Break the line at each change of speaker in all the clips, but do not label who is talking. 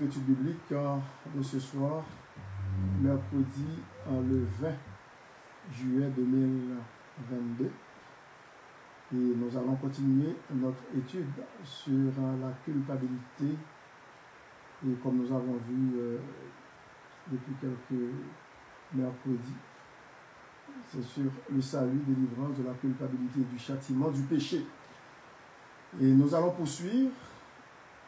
étude biblique de ce soir, mercredi le 20 juillet 2022. Et nous allons continuer notre étude sur la culpabilité. Et comme nous avons vu depuis quelques mercredis, c'est sur le salut, délivrance de la culpabilité et du châtiment du péché. Et nous allons poursuivre.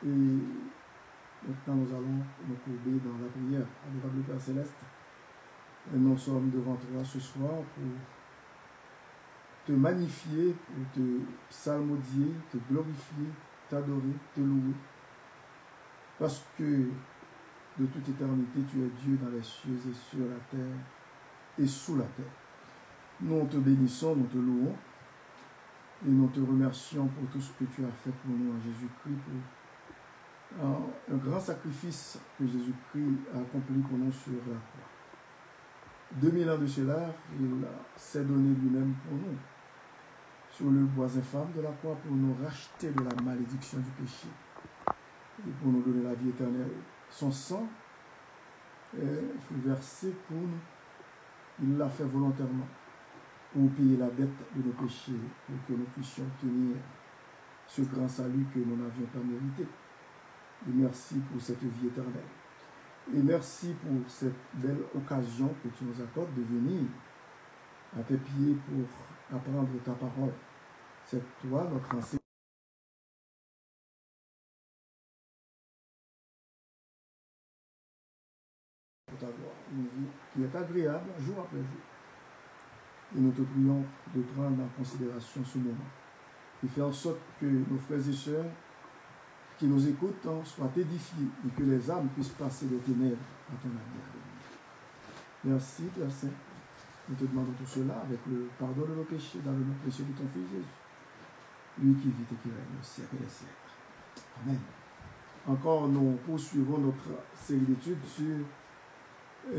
Et maintenant, nous allons nous courber dans la prière. Adorable Père Céleste, et nous sommes devant toi ce soir pour te magnifier, pour te psalmodier, te glorifier, t'adorer, te louer. Parce que de toute éternité, tu es Dieu dans les cieux et sur la terre et sous la terre. Nous te bénissons, nous te louons et nous te remercions pour tout ce que tu as fait pour nous en Jésus-Christ, pour un grand sacrifice que Jésus-Christ a accompli pour nous sur la croix. 2000 ans de cela, il s'est donné lui-même pour nous, sur le bois infâme de la croix, pour nous racheter de la malédiction du péché et pour nous donner la vie éternelle. Son sang fut versé pour nous. Il l'a fait volontairement pour payer la dette de nos péchés, pour que nous puissions obtenir ce grand salut que nous n'avions pas mérité. Et merci pour cette vie éternelle. Et merci pour cette belle occasion que tu nous accordes de venir à tes pieds pour apprendre ta parole. C'est toi, notre enseignant, pour t'avoir une vie qui est agréable jour après jour. Et nous te prions de prendre en considération ce moment et faire en sorte que nos frères et sœurs qui nous écoutent soient édifiés et que les âmes puissent passer des ténèbres à ton avenir. Merci, Père Saint. Nous te demandons tout cela avec le pardon de nos péchés dans le nom précieux de ton Fils Jésus, lui qui vit et qui règne au siècle des siècles. Amen. Encore, nous poursuivons notre série d'études sur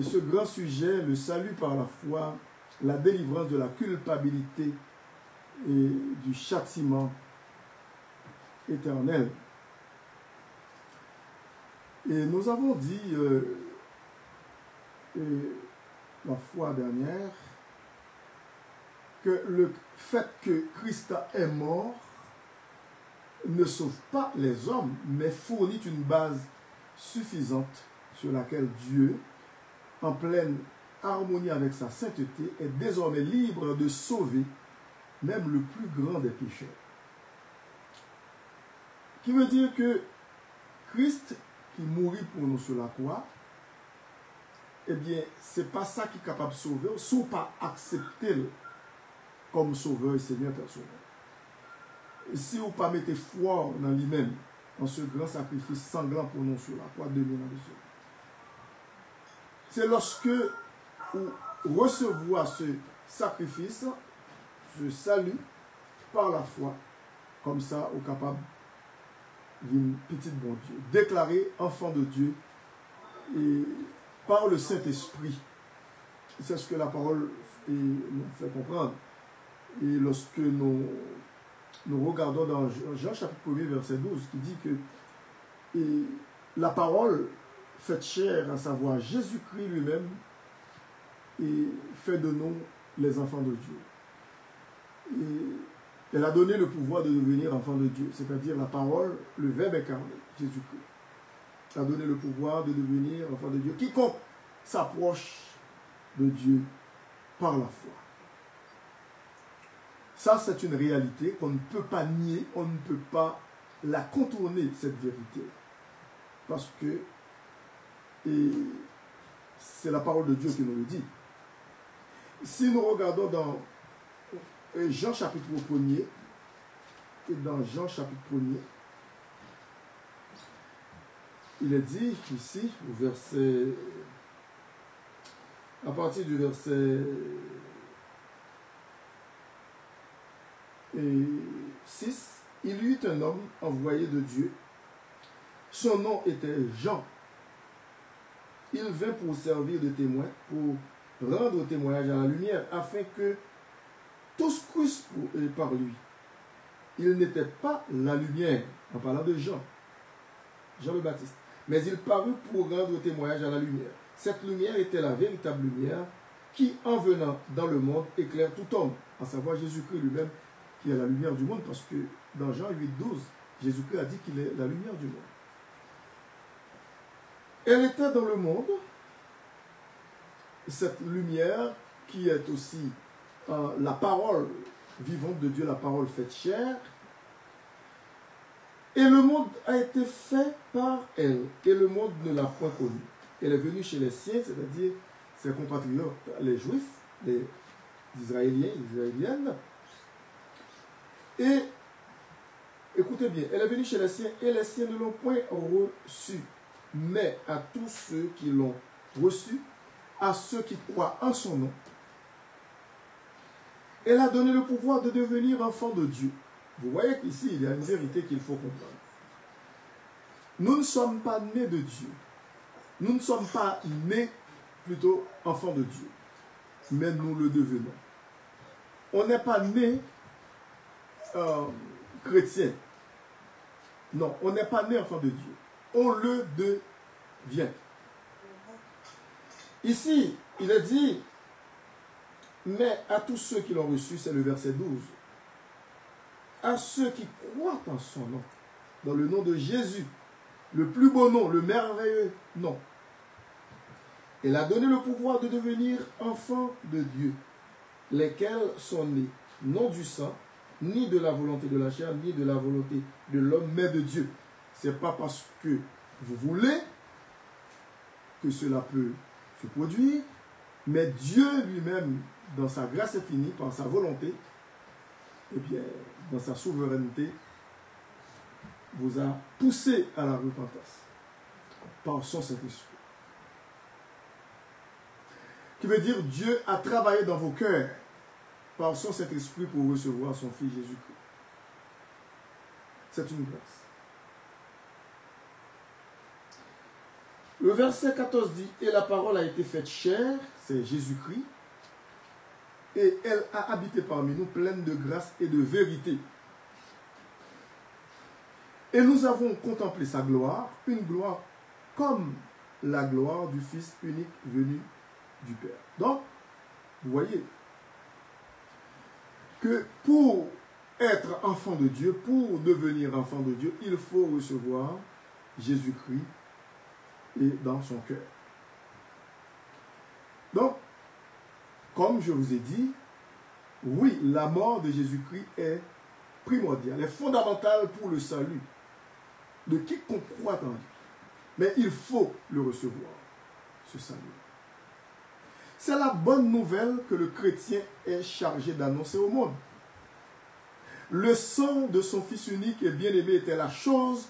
ce grand sujet, le salut par la foi, la délivrance de la culpabilité et du châtiment éternel. Et nous avons dit la fois dernière que le fait que Christ est mort ne sauve pas les hommes, mais fournit une base suffisante sur laquelle Dieu, en pleine harmonie avec sa sainteté, est désormais libre de sauver même le plus grand des pécheurs. Qui veut dire que Christ qui mourit pour nous sur la croix, eh bien, c'est pas ça qui est capable de sauver, sans pas accepter comme sauveur et Seigneur personnel. Et si vous ne pas mettez foi dans lui-même, en ce grand sacrifice sanglant pour nous sur la croix, 2000 ans de cela. C'est lorsque vous recevez ce sacrifice, ce salut, par la foi, comme ça, vous êtes capable d'une petite bon Dieu, déclaré enfant de Dieu et par le Saint-Esprit. C'est ce que la parole nous fait comprendre. Et lorsque nous regardons dans Jean chapitre 1, verset 12, qui dit que la parole fait chair, à savoir Jésus-Christ lui-même, et fait de nous les enfants de Dieu. Et elle a donné le pouvoir de devenir enfant de Dieu, c'est-à-dire la parole, le Verbe incarné, Jésus-Christ. A donné le pouvoir de devenir enfant de Dieu. Quiconque s'approche de Dieu par la foi. Ça, c'est une réalité qu'on ne peut pas nier, on ne peut pas la contourner, cette vérité. Parce que c'est la parole de Dieu qui nous le dit. Si nous regardons dans Jean chapitre 1er, et dans Jean chapitre 1er, il est dit ici, au verset, à partir du verset 6, il y eut un homme envoyé de Dieu. Son nom était Jean. Il vint pour servir de témoin, pour rendre témoignage à la lumière, afin que tous crussent par lui. Il n'était pas la lumière, en parlant de Jean, Jean le Baptiste. mais il parut pour rendre témoignage à la lumière. Cette lumière était la véritable lumière qui, en venant dans le monde, éclaire tout homme, à savoir Jésus-Christ lui-même, qui est la lumière du monde, parce que dans Jean 8,12, Jésus-Christ a dit qu'il est la lumière du monde. Elle était dans le monde, cette lumière qui est aussi la parole vivante de Dieu, la parole faite chair, et le monde a été fait par elle, et le monde ne l'a point connue. Elle est venue chez les siens, c'est-à-dire ses compatriotes, les Juifs, les Israéliens, les Israéliennes. Et, écoutez bien, elle est venue chez les siens, et les siens ne l'ont point reçue. Mais à tous ceux qui l'ont reçue, à ceux qui croient en son nom, elle a donné le pouvoir de devenir enfant de Dieu. Vous voyez qu'ici, il y a une vérité qu'il faut comprendre. Nous ne sommes pas nés de Dieu. Nous ne sommes pas nés, plutôt, enfants de Dieu. Mais nous le devenons. On n'est pas né chrétien. Non, on n'est pas né enfant de Dieu. On le devient. Ici, il est dit, mais à tous ceux qui l'ont reçu, c'est le verset 12, à ceux qui croient en son nom, dans le nom de Jésus, le plus beau nom, le merveilleux nom. Elle a donné le pouvoir de devenir enfants de Dieu, lesquels sont nés, non du sang, ni de la volonté de la chair, ni de la volonté de l'homme, mais de Dieu. Ce n'est pas parce que vous voulez que cela peut se produire, mais Dieu lui-même, dans sa grâce infinie, par sa volonté, et bien, dans sa souveraineté, vous a poussé à la repentance par son Saint-Esprit. Qui veut dire Dieu a travaillé dans vos cœurs par son Saint-Esprit pour recevoir son Fils Jésus-Christ. C'est une grâce. Le verset 14 dit, et la parole a été faite chair, c'est Jésus-Christ, et elle a habité parmi nous pleine de grâce et de vérité. Et nous avons contemplé sa gloire, une gloire comme la gloire du Fils unique venu du Père. Donc, vous voyez que pour être enfant de Dieu, pour devenir enfant de Dieu, il faut recevoir Jésus-Christ et dans son cœur. Donc, comme je vous ai dit, oui, la mort de Jésus-Christ est primordiale, est fondamentale pour le salut de quiconque croit en lui. Mais il faut le recevoir, ce salut. C'est la bonne nouvelle que le chrétien est chargé d'annoncer au monde. Le sang de son Fils unique et bien-aimé était la chose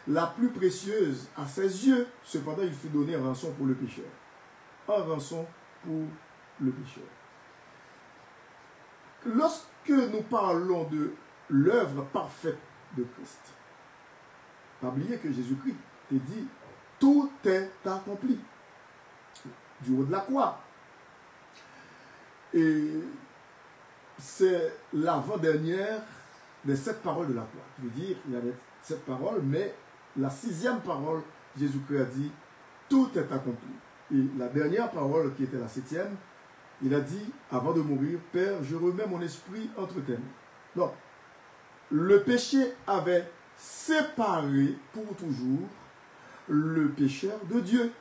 la plus précieuse à ses yeux. Cependant, il fut donné en rançon pour le pécheur. En rançon pour le pécheur. Lorsque nous parlons de l'œuvre parfaite de Christ, n'oubliez que Jésus-Christ te dit, tout est accompli. Du haut de la croix. Et c'est l'avant-dernière des 7 paroles de la croix. Je veux dire, il y avait 7 paroles, mais la 6e parole, Jésus-Christ a dit, tout est accompli. Et la dernière parole, qui était la 7e, il a dit, avant de mourir, Père, je remets mon esprit entre tes mains. Donc, le péché avait séparé pour toujours le pécheur de Dieu.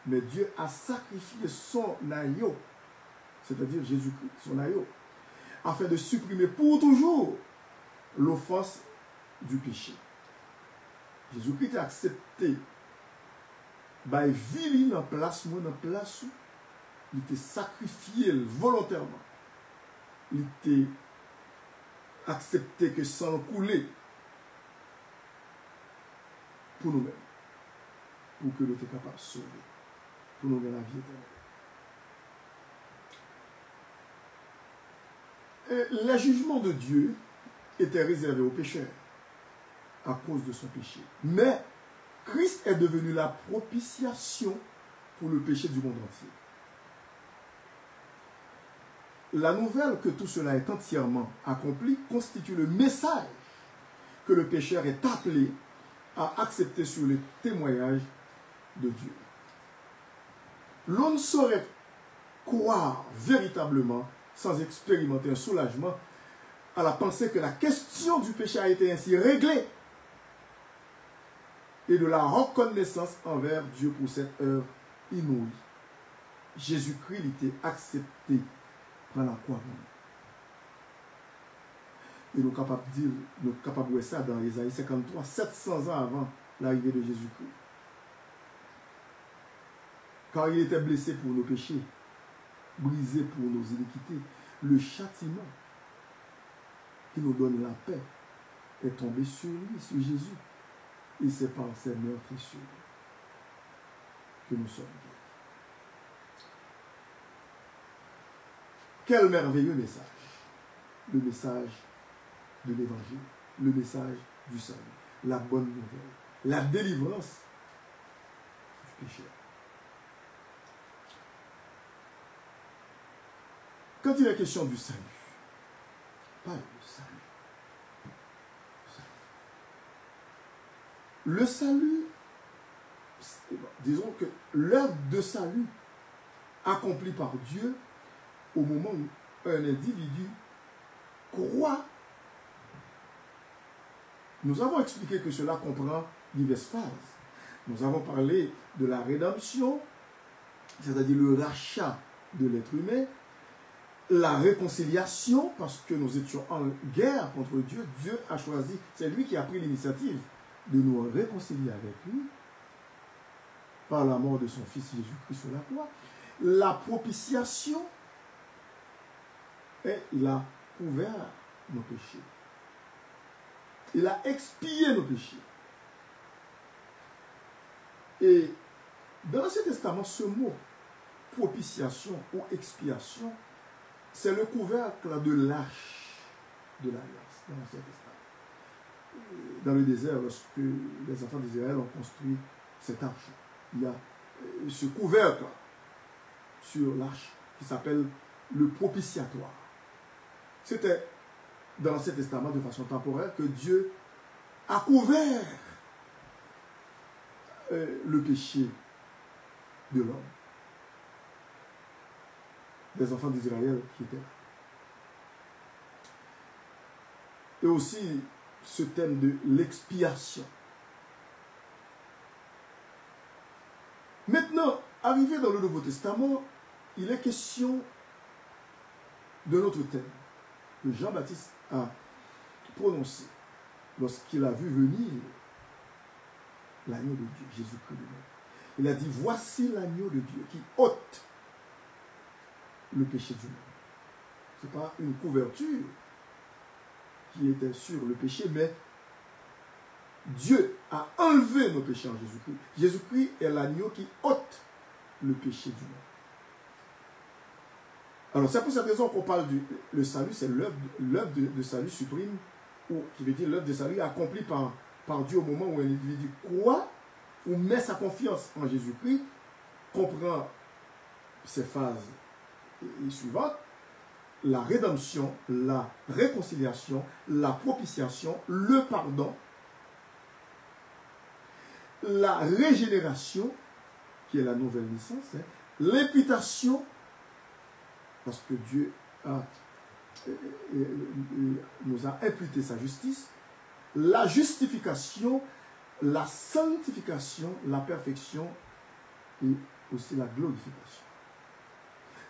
Mais Dieu a sacrifié son agneau, c'est-à-dire Jésus-Christ, son agneau, afin de supprimer pour toujours l'offense du péché. Jésus-Christ a accepté by vie en place, moi en place, il était sacrifié volontairement. Il était accepté que sang coulait pour nous-mêmes, pour que nous soyons capables de sauver, pour nous donner la vie éternelle. Le jugement de Dieu était réservé aux pécheurs à cause de son péché. Mais Christ est devenu la propitiation pour le péché du monde entier. La nouvelle que tout cela est entièrement accompli constitue le message que le pécheur est appelé à accepter sur le témoignage de Dieu. L'on ne saurait croire véritablement, sans expérimenter un soulagement, à la pensée que la question du péché a été ainsi réglée et de la reconnaissance envers Dieu pour cette œuvre inouïe. Jésus-Christ était accepté par la croix. Et nous sommes capables de dire, nous sommes capables de voir ça dans Ésaïe 53, 700 ans avant l'arrivée de Jésus-Christ. Car il était blessé pour nos péchés, brisé pour nos iniquités. Le châtiment qui nous donne la paix est tombé sur lui, sur Jésus. Et c'est par ses meurtrissures que nous sommes guéris. Quel merveilleux message! Le message de l'évangile, le message du salut, la bonne nouvelle, la délivrance du péché. Quand il est question du salut, pas le salut. Le salut, disons que l'œuvre de salut accomplie par Dieu au moment où un individu croit. Nous avons expliqué que cela comprend diverses phases. Nous avons parlé de la rédemption, c'est-à-dire le rachat de l'être humain, la réconciliation, parce que nous étions en guerre contre Dieu. Dieu a choisi, c'est lui qui a pris l'initiative de nous réconcilier avec lui par la mort de son Fils Jésus-Christ sur la croix. La propitiation, et il a couvert nos péchés. Il a expié nos péchés. Et dans l'Ancien Testament, ce mot propitiation ou expiation, c'est le couvercle de l'arche de l'Alliance dans l'Ancien Testament. Dans le désert, lorsque les enfants d'Israël ont construit cette arche, il y a ce couvercle sur l'arche qui s'appelle le propitiatoire. C'était dans l'Ancien Testament de façon temporaire que Dieu a couvert le péché de l'homme, des enfants d'Israël qui étaient là. Et aussi ce thème de l'expiation. Maintenant, arrivé dans le Nouveau Testament, il est question de notre thème que Jean-Baptiste a prononcé lorsqu'il a vu venir l'agneau de Dieu, Jésus-Christ lui-même. Il a dit, voici l'agneau de Dieu qui ôte le péché du monde. Ce n'est pas une couverture qui était sur le péché, mais Dieu a enlevé nos péchés en Jésus-Christ. Jésus-Christ est l'agneau qui ôte le péché du monde. Alors, c'est pour cette raison qu'on parle du salut, c'est l'œuvre de salut suprême, ou qui veut dire l'œuvre de salut accomplie par Dieu au moment où un individu croit ou met sa confiance en Jésus-Christ, comprend ces phases suivantes: la rédemption, la réconciliation, la propitiation, le pardon, la régénération, qui est la nouvelle naissance, l'imputation, parce que Dieu nous a imputé sa justice, la justification, la sanctification, la perfection et aussi la glorification.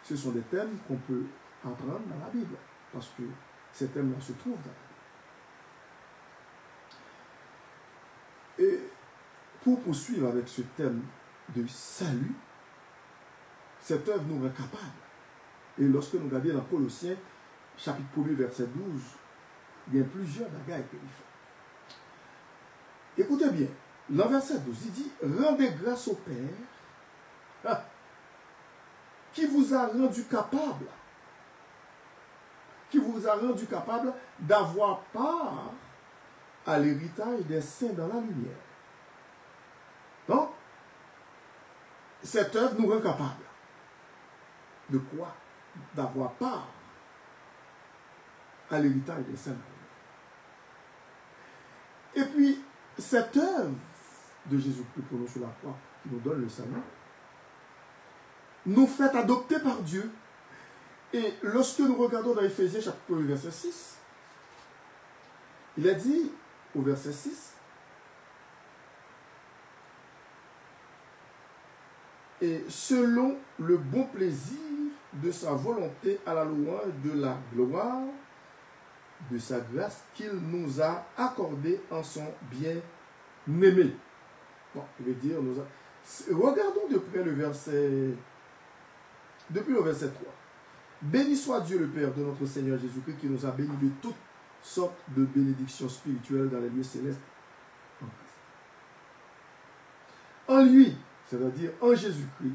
Ce sont des thèmes qu'on peut apprendre dans la Bible, parce que ces thèmes-là se trouvent dans la Bible. Et pour poursuivre avec ce thème de salut, cette œuvre nous rend capables. Et lorsque nous regardons dans Colossiens, chapitre 1er, verset 12, il y a plusieurs bagailles que nous faisons. Écoutez bien, dans verset 12, il dit, rendez grâce au Père qui vous a rendu capable d'avoir part à l'héritage des saints dans la lumière. Donc, cette œuvre nous rend capable. De quoi? D'avoir part à l'héritage des saints. Et puis, cette œuvre de Jésus-Christ pour nous sur la croix, qui nous donne le salut, nous fait adopter par Dieu. Et lorsque nous regardons dans Éphésiens chapitre 1, verset 6, il a dit au verset 6, et selon le bon plaisir de sa volonté à la louange de la gloire de sa grâce qu'il nous a accordé en son bien-aimé. Bon, il veut dire, regardons de près le verset, depuis le verset 3. Béni soit Dieu le Père de notre Seigneur Jésus-Christ qui nous a bénis de toutes sortes de bénédictions spirituelles dans les lieux célestes en Christ. En lui, c'est-à-dire en Jésus-Christ,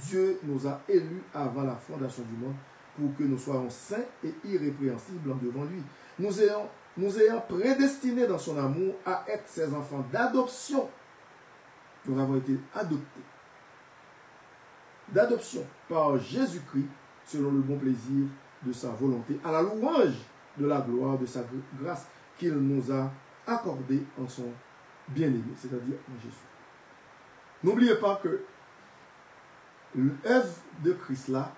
Dieu nous a élus avant la fondation du monde pour que nous soyons saints et irrépréhensibles devant lui. Nous ayant prédestinés dans son amour à être ses enfants d'adoption. Nous avons été adoptés. D'adoption par Jésus-Christ selon le bon plaisir de sa volonté, à la louange de la gloire de sa grâce qu'il nous a accordée en son bien-aimé, c'est-à-dire en Jésus. N'oubliez pas que l'œuvre de Christ là,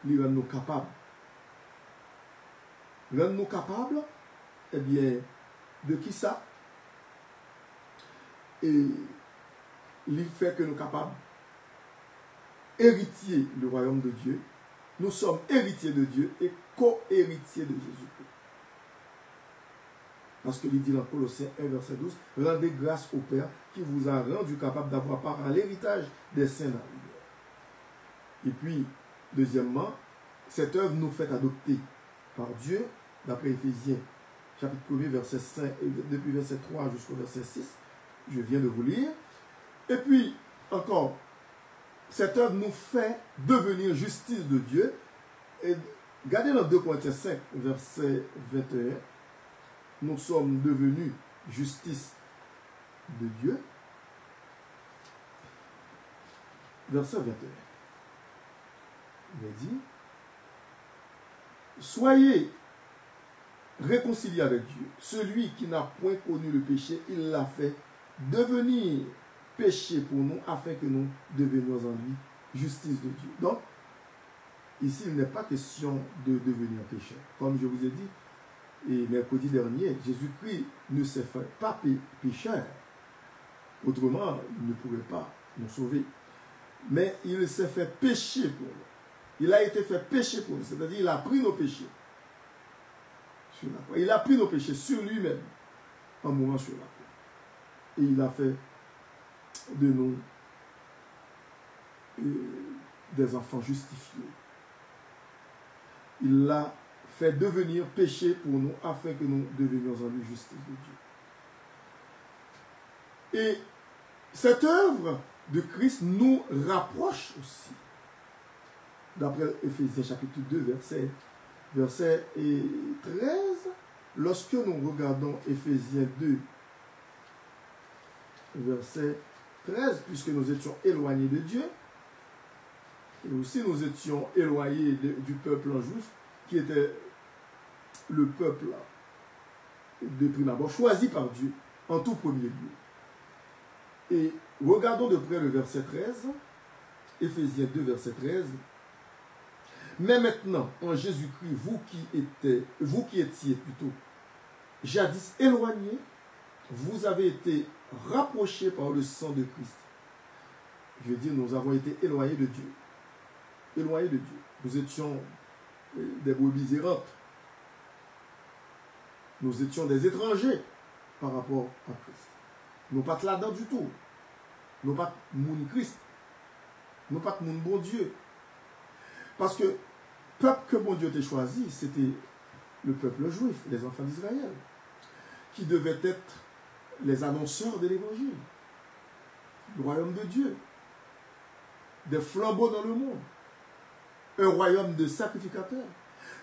il rend nous capables. Rend nous capables, eh bien, de qui ça? Et il fait que nous sommes capables héritiers du royaume de Dieu. Nous sommes héritiers de Dieu et co-héritiers de Jésus-Christ. Parce que il dit dans Colossiens 1, verset 12, rendez grâce au Père qui vous a rendu capable d'avoir part à l'héritage des saints dans la lumière. Et puis, deuxièmement, cette œuvre nous fait adopter par Dieu, d'après Éphésiens, chapitre 1, verset 5, depuis verset 3 jusqu'au verset 6. Je viens de vous lire. Et puis, encore, cette œuvre nous fait devenir justice de Dieu. Et regardez dans 2 Corinthiens 5, verset 21. Nous sommes devenus justice de Dieu. Verset 21. Il est dit, soyez réconciliés avec Dieu. Celui qui n'a point connu le péché, il l'a fait devenir péché pour nous, afin que nous devenions en lui justice de Dieu. Donc, ici, il n'est pas question de devenir pécheur. Comme je vous ai dit, et mercredi dernier, Jésus-Christ ne s'est fait pas pécheur. Autrement, il ne pourrait pas nous sauver. Mais il s'est fait pécher pour nous. Il a été fait pécher pour nous. C'est-à-dire, il a pris nos péchés sur la croix. Il a pris nos péchés sur lui-même en mourant sur la croix. Et il a fait de nous des enfants justifiés. Il l'a fait devenir péché pour nous afin que nous devenions en lui justice de Dieu. Et cette œuvre de Christ nous rapproche aussi. D'après Éphésiens chapitre 2, verset 13, lorsque nous regardons Éphésiens 2, verset 13, puisque nous étions éloignés de Dieu, et aussi nous étions éloignés du peuple juif, qui était le peuple de prime abord, choisi par Dieu en tout premier lieu. Et regardons de près le verset 13, Éphésiens 2, verset 13. Mais maintenant, en Jésus-Christ, vous qui étiez plutôt jadis éloignés, vous avez été rapprochés par le sang de Christ. Je veux dire, nous avons été éloignés de Dieu. Éloignés de Dieu. Nous étions des brebis errantes. Nous étions des étrangers par rapport à Christ. Nous pas là-dedans du tout. Nous pas moun Christ. Nous pas moun bon Dieu. Parce que le peuple que bon Dieu t'a choisi, c'était le peuple juif, les enfants d'Israël, qui devaient être les annonceurs de l'évangile, du royaume de Dieu, des flambeaux dans le monde, un royaume de sacrificateurs.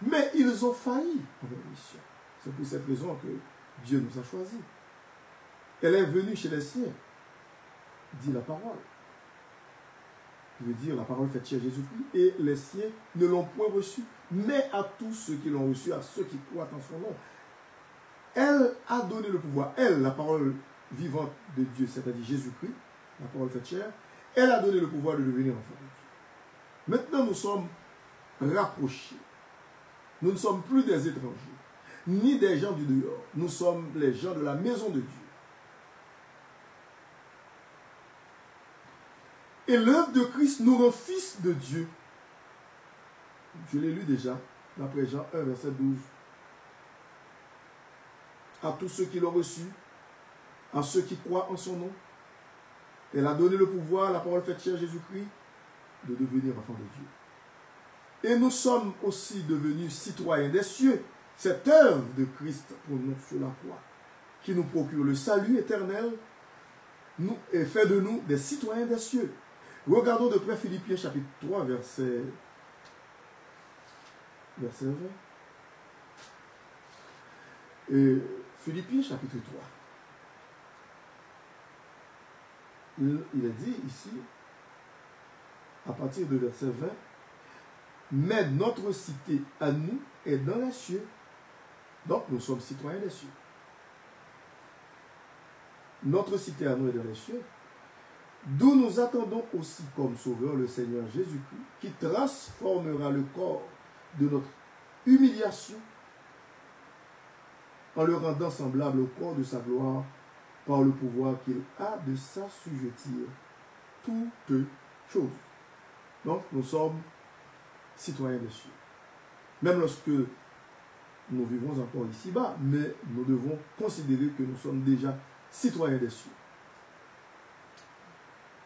Mais ils ont failli pour la mission. C'est pour cette raison que Dieu nous a choisis. Elle est venue chez les siens, dit la parole. Je veux dire, la parole faite chez Jésus-Christ, et les siens ne l'ont point reçu, mais à tous ceux qui l'ont reçu, à ceux qui croient en son nom. Elle a donné le pouvoir. Elle, la parole vivante de Dieu, c'est-à-dire Jésus-Christ, la parole faite chair, elle a donné le pouvoir de devenir enfant de Dieu. Maintenant, nous sommes rapprochés. Nous ne sommes plus des étrangers, ni des gens du dehors. Nous sommes les gens de la maison de Dieu. Et l'œuvre de Christ nous rend fils de Dieu. Je l'ai lu déjà, d'après Jean 1, verset 12. À tous ceux qui l'ont reçu, à ceux qui croient en son nom, elle a donné le pouvoir, la parole faite chair Jésus-Christ, de devenir enfants de Dieu. Et nous sommes aussi devenus citoyens des cieux. Cette œuvre de Christ pour nous sur la croix, qui nous procure le salut éternel, et fait de nous des citoyens des cieux. Regardons de près Philippiens chapitre 3, verset 20. Et Philippiens chapitre 3. Il est dit ici, à partir de verset 20, mais notre cité à nous est dans les cieux. Donc nous sommes citoyens des cieux. Notre cité à nous est dans les cieux, d'où nous attendons aussi comme sauveur le Seigneur Jésus-Christ, qui transformera le corps de notre humiliation en le rendant semblable au corps de sa gloire par le pouvoir qu'il a de s'assujettir toutes choses. Donc nous sommes citoyens des cieux. Même lorsque nous vivons encore ici-bas, mais nous devons considérer que nous sommes déjà citoyens des cieux.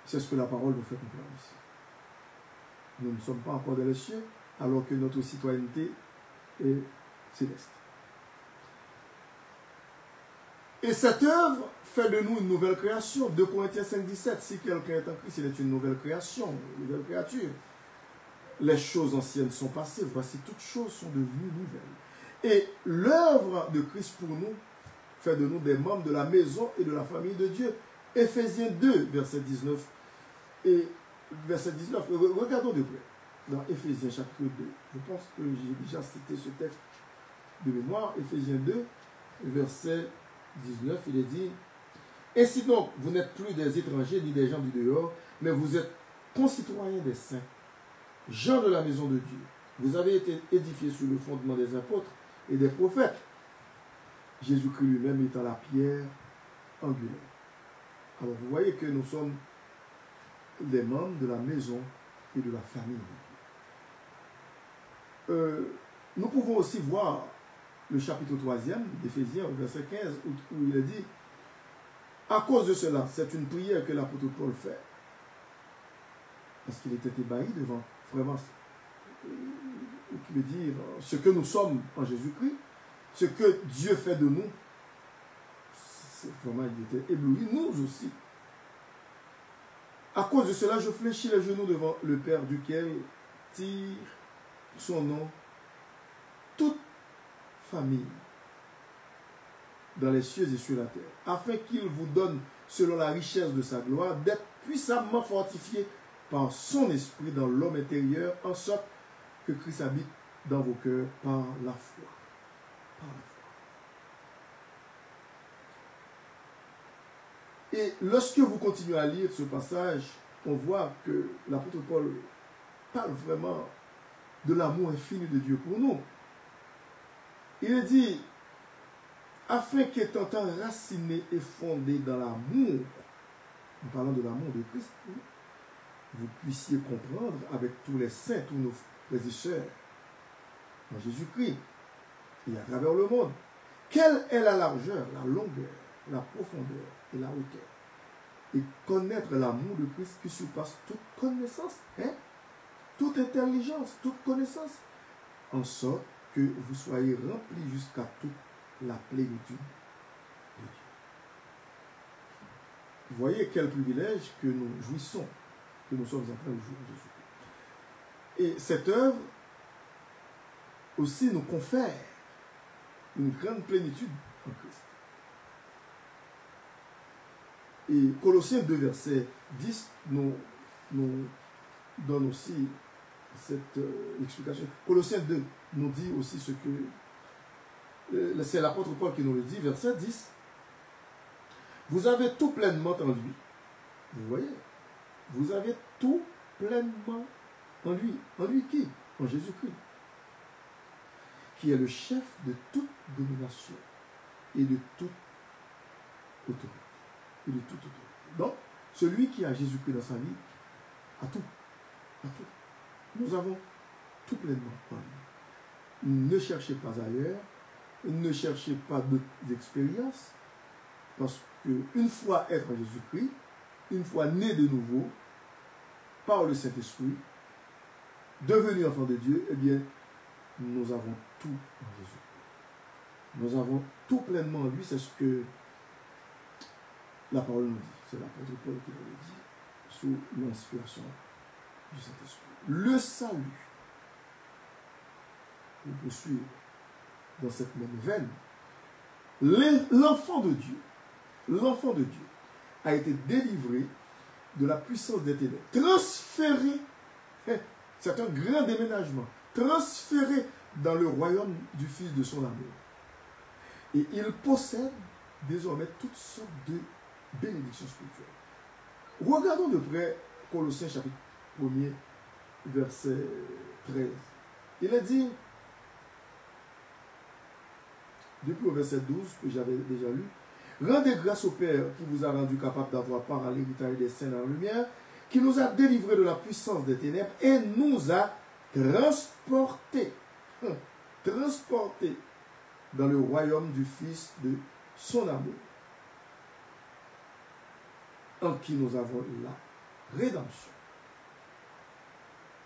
C'est ce que la parole nous fait comprendre ici. Nous ne sommes pas encore dans les cieux, alors que notre citoyenneté est céleste. Et cette œuvre fait de nous une nouvelle création. 2 Corinthiens 5, 17. Si quelqu'un est en Christ, il est une nouvelle création, une nouvelle créature. Les choses anciennes sont passées, voici toutes choses sont devenues nouvelles. Et l'œuvre de Christ pour nous fait de nous des membres de la maison et de la famille de Dieu. Éphésiens 2, verset 19. Et verset 19, regardons de près, dans Éphésiens chapitre 2. Je pense que j'ai déjà cité ce texte de mémoire. Éphésiens 2, verset 19, il est dit, « Ainsi donc, vous n'êtes plus des étrangers ni des gens du dehors, mais vous êtes concitoyens des saints, gens de la maison de Dieu. Vous avez été édifiés sur le fondement des apôtres et des prophètes. Jésus-Christ lui-même étant la pierre angulaire. » Alors vous voyez que nous sommes des membres de la maison et de la famille de Dieu. Nous pouvons aussi voir le chapitre 3e d'Éphésiens, verset 15, où il est dit, à cause de cela, c'est une prière que l'apôtre Paul fait. Parce qu'il était ébahi devant vraiment, qui veut dire, ce que nous sommes en Jésus-Christ, ce que Dieu fait de nous. Vraiment, il était ébloui, nous aussi. À cause de cela, je fléchis les genoux devant le Père duquel tire son nom toute famille dans les cieux et sur la terre, afin qu'il vous donne, selon la richesse de sa gloire, d'être puissamment fortifié par son esprit dans l'homme intérieur, en sorte que Christ habite dans vos cœurs par la foi. Par la foi. Et lorsque vous continuez à lire ce passage, on voit que l'apôtre Paul parle vraiment de l'amour infini de Dieu pour nous. Il est dit, afin qu'étant enraciné et fondé dans l'amour, en parlant de l'amour de Christ, vous puissiez comprendre avec tous les saints, tous nos frères et sœurs, en Jésus-Christ et à travers le monde, quelle est la largeur, la longueur, la profondeur et la hauteur, et connaître l'amour de Christ qui surpasse toute connaissance, toute intelligence, toute connaissance, en sorte que vous soyez remplis jusqu'à toute la plénitude de Dieu. Vous voyez quel privilège que nous jouissons, que nous sommes en train de jouir en Jésus-Christ. Et cette œuvre aussi nous confère une grande plénitude en Christ. Et Colossiens 2, verset 10 nous donne aussi cette explication. Colossiens 2 nous dit aussi ce que c'est l'apôtre Paul qui nous le dit, verset 10. Vous avez tout pleinement en lui. Vous voyez? Vous avez tout pleinement en lui. En lui qui? En Jésus-Christ. Qui est le chef de toute domination et de toute autorité. Et de toute autorité. Donc, celui qui a Jésus-Christ dans sa vie a tout. A tout. Nous avons tout pleinement en lui. Ne cherchez pas ailleurs. Ne cherchez pas d'autres expériences. Parce qu'une fois être en Jésus-Christ, une fois né de nouveau, par le Saint-Esprit, devenu enfant de Dieu, eh bien, nous avons tout en Jésus-Christ. Nous avons tout pleinement en lui, c'est ce que la parole nous dit. C'est l'apôtre Paul qui nous le dit, sous l'inspiration du Saint-Esprit. Le salut, pour poursuivre dans cette même veine, l'enfant de Dieu a été délivré de la puissance des ténèbres, transféré, c'est un grand déménagement, transféré dans le royaume du Fils de son amour. Et il possède désormais toutes sortes de bénédictions spirituelles. Regardons de près Colossiens chapitre 1er, verset 13. Il est dit, depuis au verset 12, que j'avais déjà lu, rendez grâce au Père qui vous a rendu capable d'avoir part à l'héritage des saints dans la lumière, qui nous a délivrés de la puissance des ténèbres et nous a transportés dans le royaume du Fils de son amour, en qui nous avons la rédemption,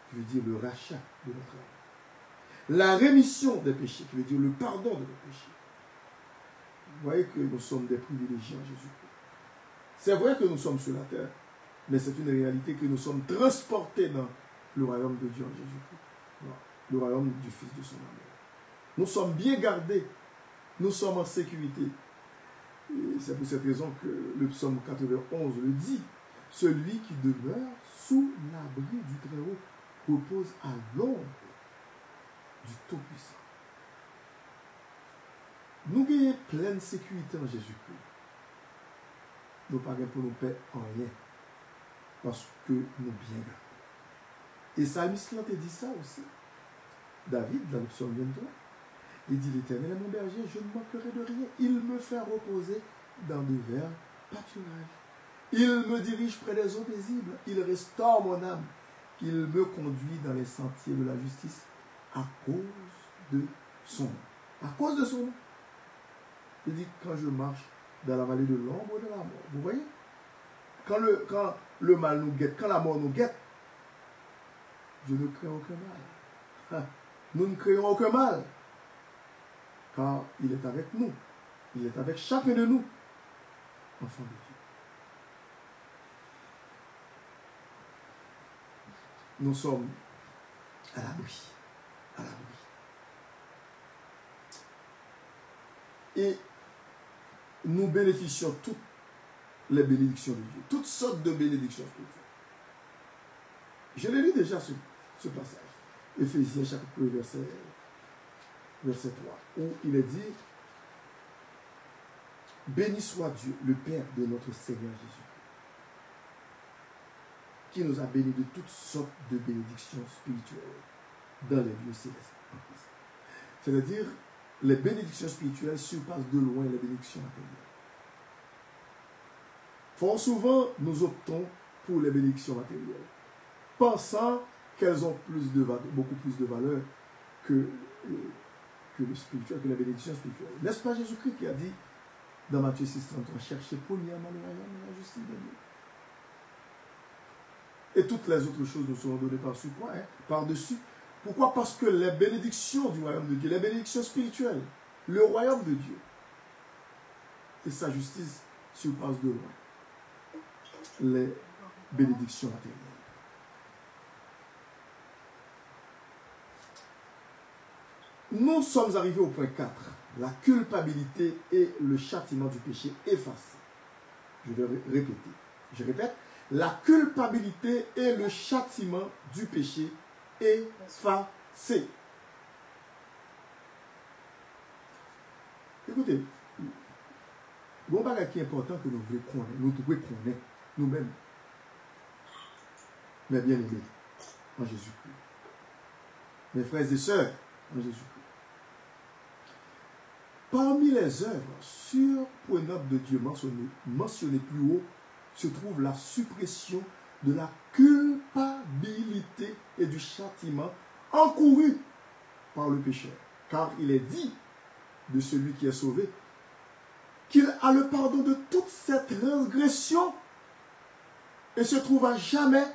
qui veut dire le rachat de notre âme, la rémission des péchés, qui veut dire le pardon de nos péchés. Vous voyez que nous sommes des privilégiés en Jésus-Christ. C'est vrai que nous sommes sur la terre, mais c'est une réalité que nous sommes transportés dans le royaume de Dieu en Jésus-Christ. Le royaume du Fils de son amour. Nous sommes bien gardés. Nous sommes en sécurité. Et c'est pour cette raison que le psaume 91 le dit. Celui qui demeure sous l'abri du Très-Haut repose à l'ombre du Tout-Puissant. Nous gagnons pleine sécurité en Jésus-Christ. Nous ne pouvons pas nous perdre en rien. Parce que nous bien gardons. Et Psalmiste te dit ça aussi. David, dans le psaume 23, il dit, l'Éternel est mon berger, je ne manquerai de rien. Il me fait reposer dans de verts pâturages. Il me dirige près des eaux paisibles. Il restaure mon âme. Il me conduit dans les sentiers de la justice à cause de son nom. À cause de son nom. Il dit, quand je marche dans la vallée de l'ombre de la mort. Vous voyez? Quand le mal nous guette, quand la mort nous guette, je ne crains aucun mal. Nous ne craignons aucun mal. Car il est avec nous. Il est avec chacun de nous. Enfants de Dieu. Nous sommes à l'abri. À l'abri. Et nous bénéficions toutes les bénédictions de Dieu. Toutes sortes de bénédictions spirituelles. Je l'ai lu déjà ce passage. Éphésiens chapitre 1, verset 3. Où il est dit, béni soit Dieu, le Père de notre Seigneur Jésus, qui nous a bénis de toutes sortes de bénédictions spirituelles dans les lieux célestes. C'est-à-dire, les bénédictions spirituelles surpassent de loin les bénédictions matérielles. Fort souvent, nous optons pour les bénédictions matérielles, pensant qu'elles ont beaucoup plus de valeur que le spirituel, que la bénédiction spirituelle. N'est-ce pas Jésus-Christ qui a dit dans Matthieu 6,33, cherchez premièrement le royaume et la justice de Dieu. Et toutes les autres choses nous seront données par-dessus. Par-dessus. Pourquoi? Parce que les bénédictions du royaume de Dieu, les bénédictions spirituelles, le royaume de Dieu et sa justice surpassent de loin les bénédictions matérielles. Nous sommes arrivés au point 4. La culpabilité et le châtiment du péché effacé. Je vais répéter. Je répète. La culpabilité et le châtiment du péché effacé. Écoutez, bon bagage qui est important que nous devons connaître, nous devons connaître nous-mêmes. Mes bien-aimés, en Jésus-Christ. Mes frères et sœurs, en Jésus-Christ. Parmi les œuvres surprenantes de Dieu mentionnées plus haut, se trouve la suppression de la culpabilité et du châtiment encouru par le pécheur. Car il est dit de celui qui est sauvé qu'il a le pardon de toute cette transgression et se trouve à jamais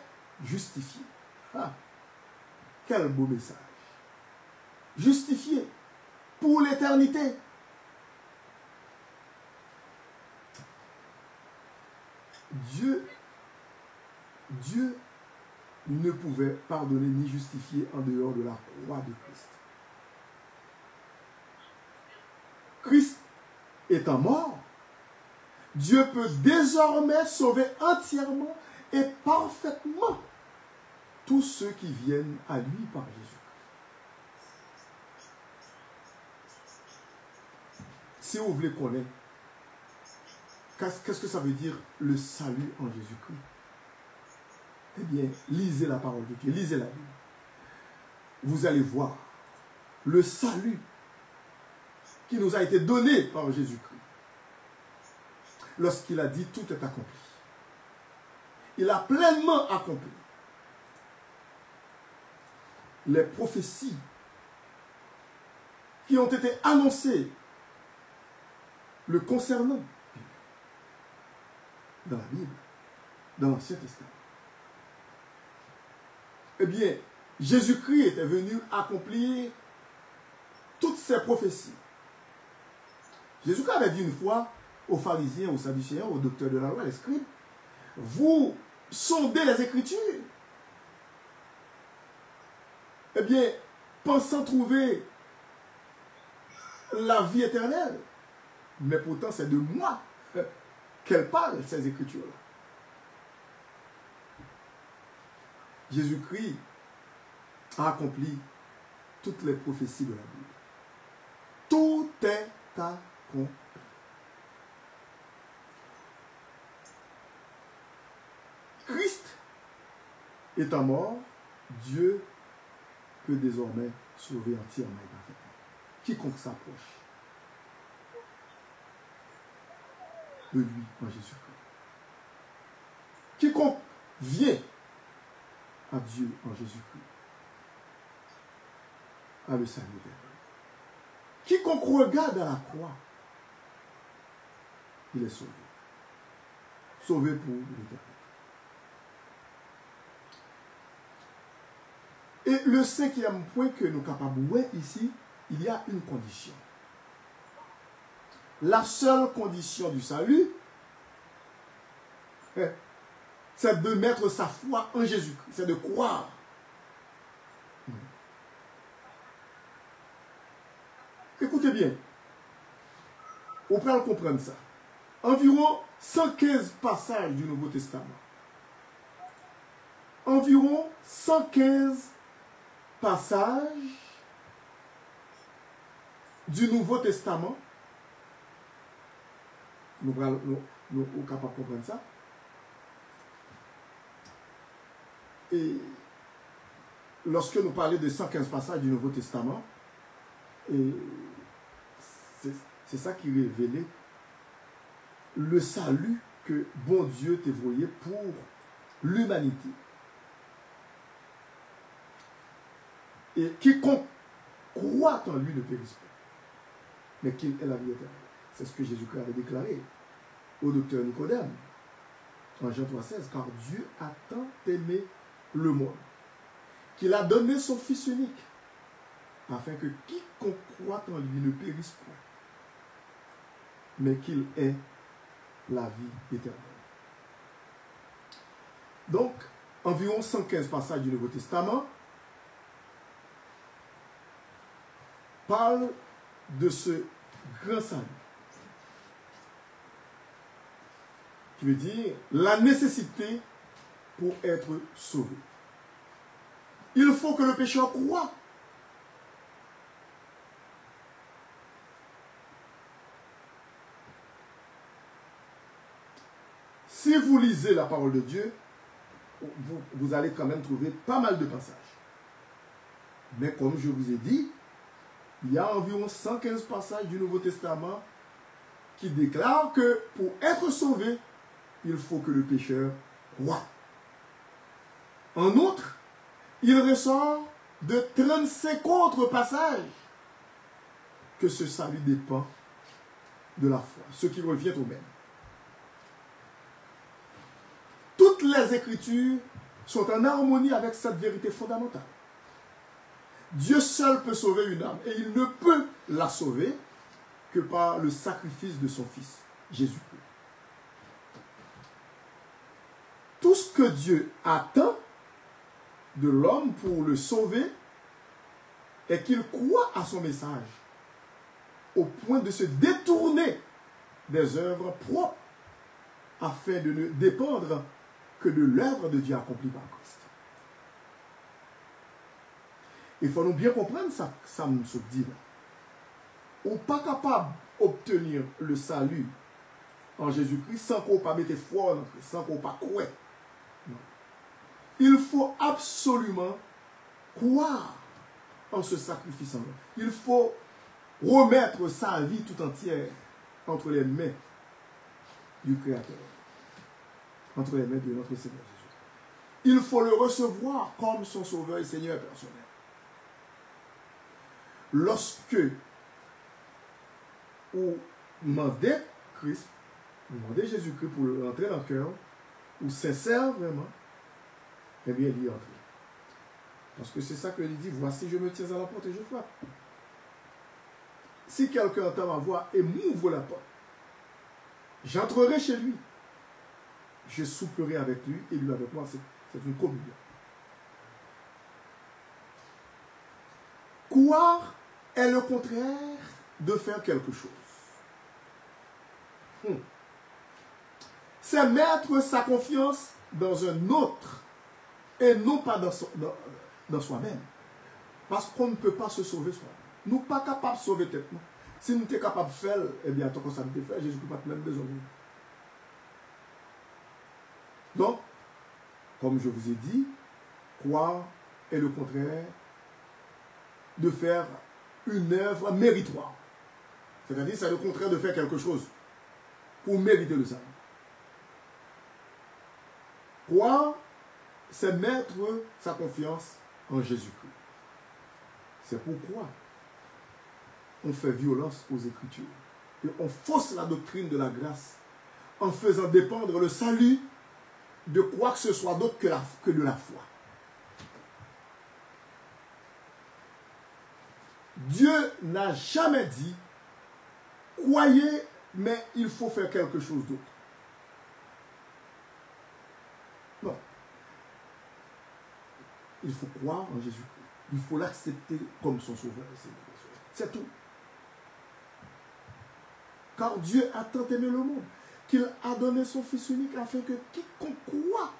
justifié. Ah, quel beau message. Justifié pour l'éternité. Dieu ne pouvait pardonner ni justifier en dehors de la croix de Christ. Christ étant mort, Dieu peut désormais sauver entièrement et parfaitement tous ceux qui viennent à lui par Jésus. Si vous voulez connaître, qu'est-ce que ça veut dire le salut en Jésus-Christ? Eh bien, lisez la parole de Dieu, lisez la Bible. Vous allez voir le salut qui nous a été donné par Jésus-Christ. Lorsqu'il a dit tout est accompli. Il a pleinement accompli les prophéties qui ont été annoncées le concernant dans la Bible, dans l'Ancien Testament. Eh bien, Jésus-Christ était venu accomplir toutes ces prophéties. Jésus-Christ avait dit une fois aux pharisiens, aux sadducéens, aux docteurs de la loi, les scribes, vous sondez les Écritures. Eh bien, pensant trouver la vie éternelle, mais pourtant c'est de moi qu'elles parlent, ces Écritures-là. Jésus-Christ a accompli toutes les prophéties de la Bible. Tout est accompli. Christ étant mort, Dieu peut désormais sauver entièrement et parfaitement quiconque s'approche de lui en Jésus-Christ. Quiconque vient à Dieu en Jésus-Christ a le salut éternel. Quiconque regarde à la croix, il est sauvé. Sauvé pour l'éternité. Et le cinquième point que nous sommes capables de voir ici, il y a une condition. La seule condition du salut, c'est de mettre sa foi en Jésus-Christ, c'est de croire. Écoutez bien, on peut comprendre ça. Environ 115 passages du Nouveau Testament. Environ 115 passages du Nouveau Testament. Nous sommes capables de comprendre ça. Et lorsque nous parlons de 115 passages du Nouveau Testament, c'est ça qui révélait le salut que bon Dieu t'a voyé pour l'humanité. Et quiconque croit en lui ne périsse pas, mais qu'il ait la vie éternelle. C'est ce que Jésus-Christ avait déclaré au docteur Nicodème en Jean 3,16, car Dieu a tant aimé le monde qu'il a donné son Fils unique, afin que quiconque croit en lui ne périsse point, mais qu'il ait la vie éternelle. Donc, environ 115 passages du Nouveau Testament parlent de ce grand salut, qui veut dire la nécessité pour être sauvé. Il faut que le pécheur croie. vous lisez la parole de Dieu, vous allez quand même trouver pas mal de passages. Mais comme je vous ai dit, il y a environ 115 passages du Nouveau Testament qui déclarent que pour être sauvé, il faut que le pécheur croie. En outre, il ressort de 35 autres passages que ce salut dépend de la foi, ce qui revient au même. Toutes les Écritures sont en harmonie avec cette vérité fondamentale. Dieu seul peut sauver une âme et il ne peut la sauver que par le sacrifice de son Fils, Jésus-Christ. Tout ce que Dieu attend de l'homme pour le sauver est qu'il croit à son message au point de se détourner des œuvres propres afin de ne dépendre que de l'œuvre de Dieu accomplie par Christ. Il faut nous bien comprendre ça, ça nous se dit là. On n'est pas capable d'obtenir le salut en Jésus-Christ sans qu'on pas mette foi en Christ, sans qu'on pas croire. Non. Il faut absolument croire en ce sacrifice. Il faut remettre sa vie tout entière entre les mains du Créateur, entre les mains de notre Seigneur Jésus. Il faut le recevoir comme son Sauveur et Seigneur personnel. Lorsque vous demandez Christ, vous demandez Jésus-Christ pour entrer dans le cœur, ou sincère vraiment, eh bien, il y entre. Parce que c'est ça que il dit, voici, je me tiens à la porte et je frappe. Si quelqu'un entend ma voix et m'ouvre la porte, j'entrerai chez lui. Je souperai avec lui et lui avec moi. C'est une communion. Croire est le contraire de faire quelque chose. C'est mettre sa confiance dans un autre et non pas dans soi-même. Parce qu'on ne peut pas se sauver soi-même. Nous ne sommes pas capables de sauver tête. Si nous sommes capables de faire, eh bien, tant que ça nous fait, Jésus ne peut pas même besoin de nous. Donc, comme je vous ai dit, croire est le contraire de faire une œuvre méritoire. C'est-à-dire, c'est le contraire de faire quelque chose pour mériter le salut. Croire, c'est mettre sa confiance en Jésus-Christ. C'est pourquoi on fait violence aux Écritures. Et on fausse la doctrine de la grâce en faisant dépendre le salut de quoi que ce soit d'autre que de la foi. Dieu n'a jamais dit « Croyez, mais il faut faire quelque chose d'autre ». Non. Il faut croire en Jésus-Christ. Il faut l'accepter comme son sauveur. C'est tout. Car Dieu a tant aimé le monde qu'il a donné son Fils unique afin que quiconque croit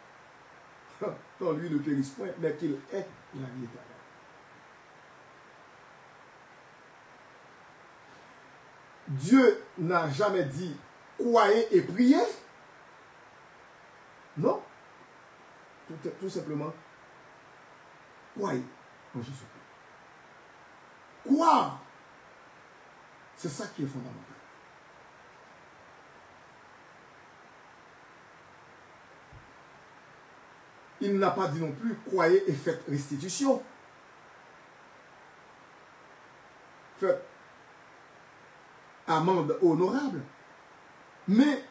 en lui ne périsse point, mais qu'il ait la vie éternelle. Dieu n'a jamais dit croyez et priez. Non. Tout simplement, croyez en Jésus-Christ. Croire, c'est ça qui est fondamental. Il n'a pas dit non plus croyez et faites restitution. Faites amende honorable. Mais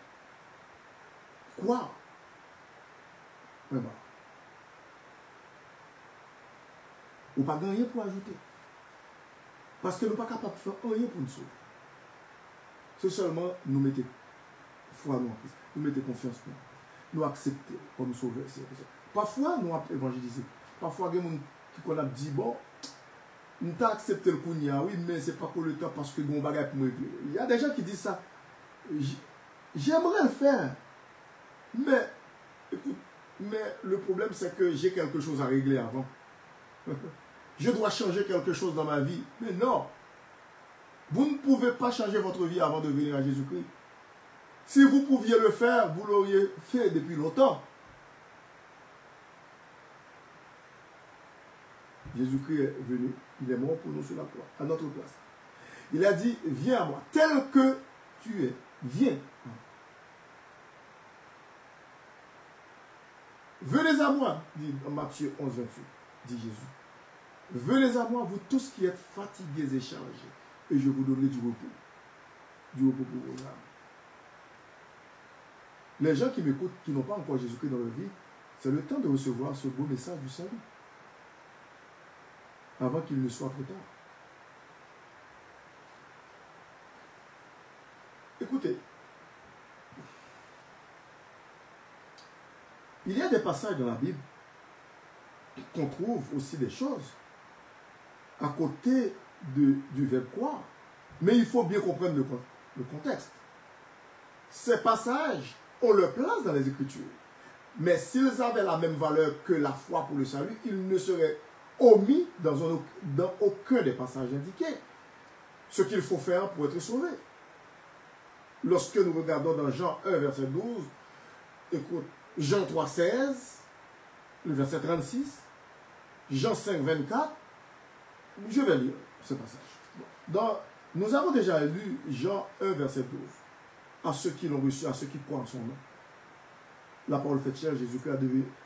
croire. Vraiment. Ou pas gagner pour ajouter. Parce que nous ne sommes pas capables de faire rien pour nous sauver. C'est seulement nous mettons foi en Christ. Nous mettons confiance en nous. Nous accepter comme sauveur. Parfois, nous avons évangélisé. Parfois, il y a des gens qui ont dit, bon, nous avons accepté le Kounia, oui, mais ce n'est pas pour le temps parce que nous avons pour moi. Il y a des gens qui disent ça. J'aimerais le faire. Mais, écoute, le problème, c'est que j'ai quelque chose à régler avant. Je dois changer quelque chose dans ma vie. Mais non. Vous ne pouvez pas changer votre vie avant de venir à Jésus-Christ. Si vous pouviez le faire, vous l'auriez fait depuis longtemps. Jésus-Christ est venu, il est mort pour nous sur la croix, à notre place. Il a dit, viens à moi, tel que tu es, viens. Venez à moi, dit Matthieu 11, 28, dit Jésus. Venez à moi, vous tous qui êtes fatigués et chargés, et je vous donnerai du repos. Du repos pour vos âmes. Les gens qui m'écoutent, qui n'ont pas encore Jésus-Christ dans leur vie, c'est le temps de recevoir ce beau message du salut. Avant qu'il ne soit trop tard. Écoutez, il y a des passages dans la Bible qu'on trouve aussi des choses à côté du verbe croire. Mais il faut bien comprendre le contexte. Ces passages, on le place dans les Écritures. Mais s'ils avaient la même valeur que la foi pour le salut, ils ne seraient omis dans aucun des passages indiqués. Ce qu'il faut faire pour être sauvé. Lorsque nous regardons dans Jean 1, verset 12, écoute, Jean 3, 16, le verset 36, Jean 5, 24, je vais lire ce passage. Nous avons déjà lu Jean 1, verset 12. À ceux qui l'ont reçu, à ceux qui croient en son nom. La parole faite chair, Jésus-Christ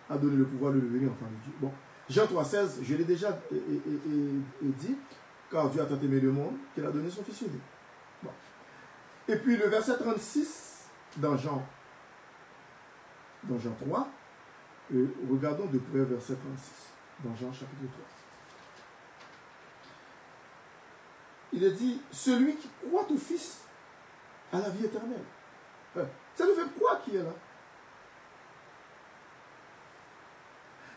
a donné le pouvoir de devenir enfant de Dieu. Bon. Jean 3, 16, je l'ai déjà dit, car Dieu a tant aimé le monde qu'il a donné son Fils unique. Bon. Et puis le verset 36 dans Jean 3, regardons de près verset 36, dans Jean chapitre 3. Il est dit, celui qui croit au Fils a la vie éternelle. C'est le verbe quoi qui est là.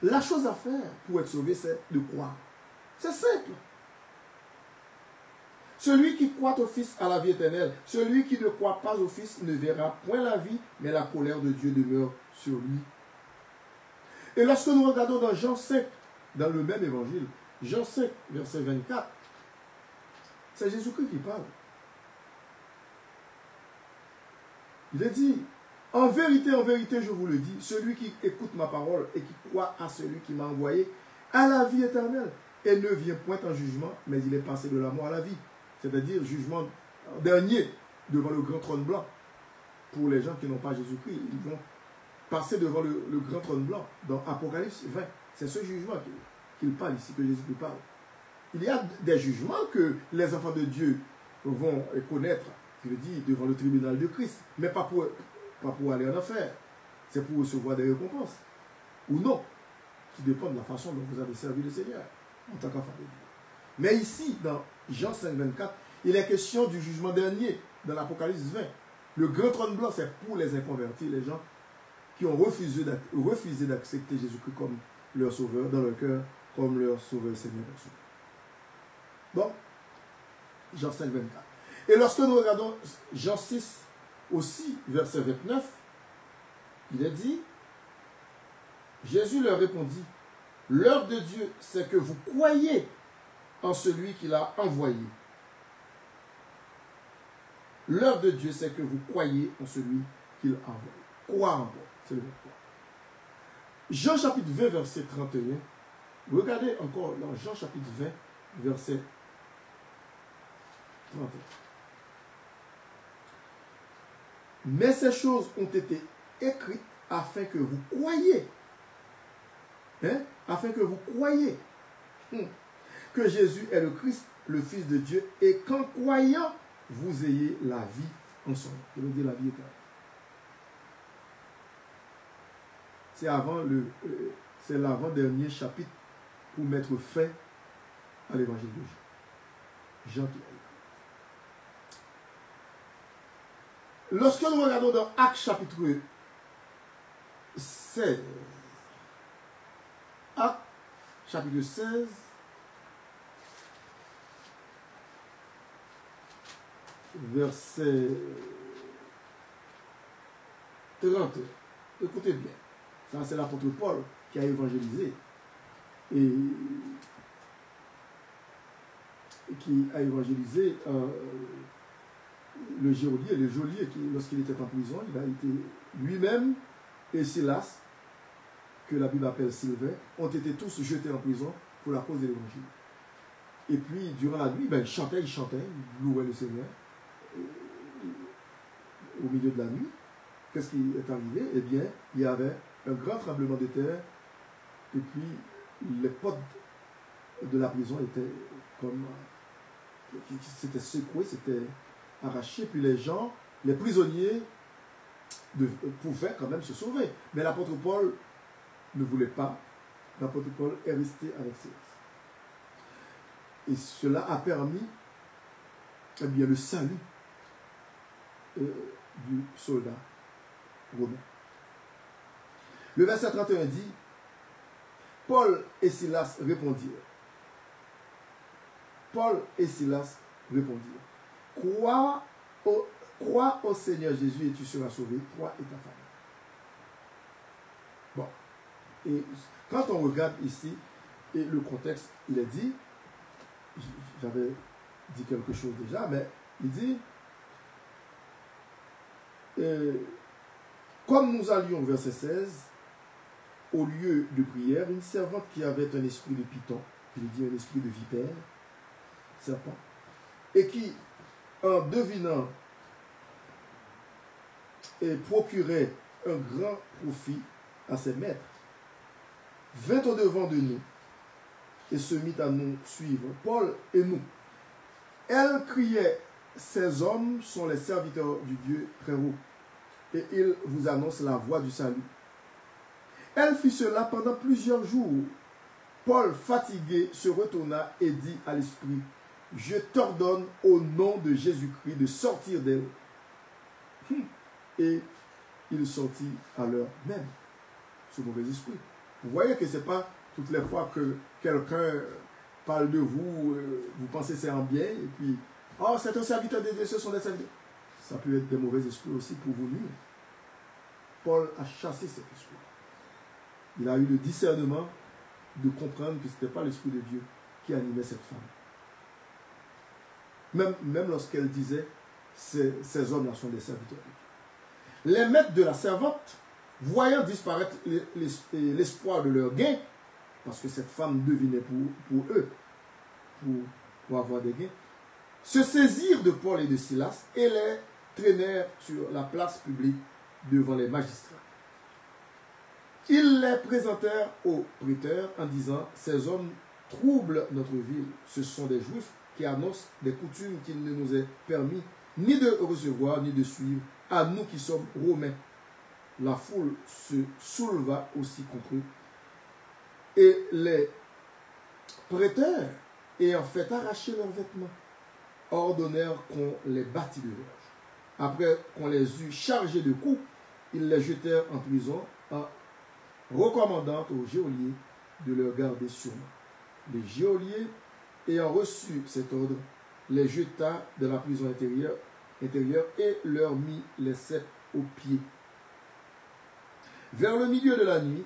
La chose à faire pour être sauvé, c'est de croire. C'est simple. Celui qui croit au Fils a la vie éternelle. Celui qui ne croit pas au Fils ne verra point la vie, mais la colère de Dieu demeure sur lui. Et lorsque nous regardons dans Jean 5, dans le même évangile, Jean 5, verset 24, c'est Jésus-Christ qui parle. Il est dit, en vérité, je vous le dis, celui qui écoute ma parole et qui croit à celui qui m'a envoyé a la vie éternelle et ne vient point en jugement, mais il est passé de la mort à la vie. C'est-à-dire jugement dernier devant le grand trône blanc. Pour les gens qui n'ont pas Jésus-Christ, ils vont passer devant le grand trône blanc dans Apocalypse 20. C'est ce jugement qu'il parle ici, que Jésus parle. Il y a des jugements que les enfants de Dieu vont connaître, je le dis, devant le tribunal de Christ, mais pas pour aller en enfer. C'est pour recevoir des récompenses. Ou non, qui dépend de la façon dont vous avez servi le Seigneur en tant qu'enfant de Dieu. Mais ici, dans Jean 5, 24, il est question du jugement dernier, dans l'Apocalypse 20. Le grand trône blanc, c'est pour les inconvertis, les gens qui ont refusé d'accepter Jésus-Christ comme leur sauveur, dans leur cœur, comme leur sauveur Seigneur. Bon, Jean 5, 24. Et lorsque nous regardons Jean 6, aussi, verset 29, il est dit, Jésus leur répondit, l'œuvre de Dieu, c'est que vous croyez en celui qui l'a envoyé. L'œuvre de Dieu, c'est que vous croyez en celui qui l'a envoyé. Croire encore, c'est le verbe croire. Jean chapitre 20, verset 31. Regardez encore dans Jean chapitre 20, verset 31. Mais ces choses ont été écrites afin que vous croyiez. Afin que vous croyiez que Jésus est le Christ, le Fils de Dieu, et qu'en croyant, vous ayez la vie en son nom. Je veux dire la vie éternelle. C'est l'avant-dernier chapitre pour mettre fin à l'évangile de Jean. Jean qui a écrit. Lorsque nous regardons dans Actes chapitre 16, Actes chapitre 16, verset 30. Écoutez bien. Ça, c'est l'apôtre Paul qui a évangélisé. Et qui a évangélisé le geôlier, lorsqu'il était en prison, il a été lui-même et Silas, que la Bible appelle Sylvain, ont été tous jetés en prison pour la cause de l'évangile. Et puis, durant la nuit, il chantait, il louait le Seigneur. Au milieu de la nuit, qu'est-ce qui est arrivé? Eh bien, il y avait un grand tremblement de terre, et puis les portes de la prison étaient comme... C'était secoué, c'était arraché, puis les gens, les prisonniers, pouvaient quand même se sauver. Mais l'apôtre Paul ne voulait pas. L'apôtre Paul est resté avec Silas. Et cela a permis le salut du soldat romain. Le verset 31 dit, Paul et Silas répondirent. Paul et Silas répondirent, crois au Seigneur Jésus et tu seras sauvé, toi et ta famille. Bon. Et quand on regarde ici, et le contexte, il est dit, j'avais dit quelque chose déjà, mais il dit, comme nous allions, verset 16, au lieu de prière, une servante qui avait un esprit de python, il dit un esprit de vipère, serpent, et qui, en devinant, procurait un grand profit à ses maîtres, vint au devant de nous et se mit à nous suivre, Paul et nous. Elle criait, ces hommes sont les serviteurs du Dieu très haut, et ils vous annoncent la voie du salut. Elle fit cela pendant plusieurs jours. Paul, fatigué, se retourna et dit à l'esprit, je t'ordonne au nom de Jésus-Christ de sortir d'elle. Et il sortit à l'heure même, ce mauvais esprit. Vous voyez que ce n'est pas toutes les fois que quelqu'un parle de vous, vous pensez c'est en bien, et puis, oh, c'est un serviteur de Dieu, ce sont des serviteurs. Ça peut être des mauvais esprits aussi pour vous nuire. Paul a chassé cet esprit. Il a eu le discernement de comprendre que ce n'était pas l'esprit de Dieu qui animait cette femme. Même lorsqu'elle disait, ces hommes-là sont des serviteurs de Dieu. Les maîtres de la servante, voyant disparaître l'espoir de leur gain, parce que cette femme devinait pour eux, pour avoir des gains, se saisirent de Paul et de Silas et les traînèrent sur la place publique devant les magistrats. Ils les présentèrent aux prêteurs en disant, ces hommes troublent notre ville. Ce sont des Juifs qui annoncent des coutumes qu'il ne nous est permis ni de recevoir ni de suivre, à nous qui sommes Romains. La foule se souleva aussi contre eux. Et les prêteurs, ayant fait arracher leurs vêtements, ordonnèrent qu'on les battît de verge. Après qu'on les eut chargés de coups, ils les jetèrent en prison en recommandant aux geôliers de leur garder sûrement. Les geôliers, ayant reçu cet ordre, les jeta de la prison intérieure et leur mit les ceps aux pieds. Vers le milieu de la nuit,